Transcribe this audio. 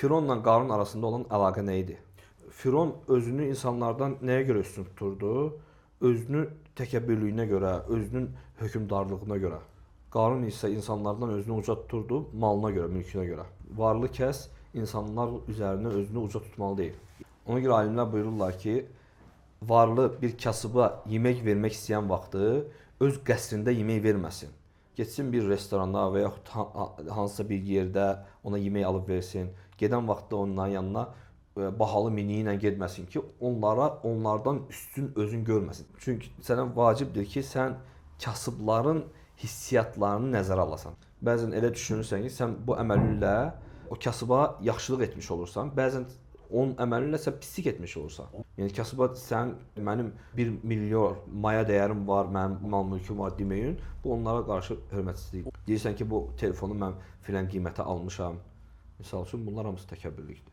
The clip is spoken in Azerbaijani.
Fironla Qarun arasında olan əlaqə nə idi? Firon özünü insanlardan nəyə görə üstün tuturdu? Özünü təkəbbürlüyünə görə, özünün hökmdarlığına görə. Qarun isə insanlardan özünü uca tuturdu, malına görə, mülkünə görə. Varlı kəs insanlar üzərində özünü uca tutmalı deyil. Ona görə alimlər buyururlar ki, varlı bir kasıba yemək vermək istəyən vaxtı öz qəsrində yemək verməsin. Getsin bir restoranda və yaxud hansısa bir yerdə ona yemək alıb versin. Gedən vaxtda onların yanına bahalı mini ilə getməsin ki, onlardan üstün özün görməsin. Çünki sənə vacibdir ki, sən kasıbların hissiyatlarını nəzərə alasan. Bəzən elə düşünürsən ki, sən bu əməlinlə o kasıba yaxşılıq etmiş olursan. Bəzən onun əməlinlə sən pislik etmiş olursan. Yəni kasıba sən mənim 1 milyon maya dəyərim var, mənim mal mülküm var deməyin, bu onlara qarşı hörmətsizlikdir. Deyirsən ki, bu telefonu mən filan qiymətə almışam. Məsəl üçün bunlar hamısı təkəbbürlükdür.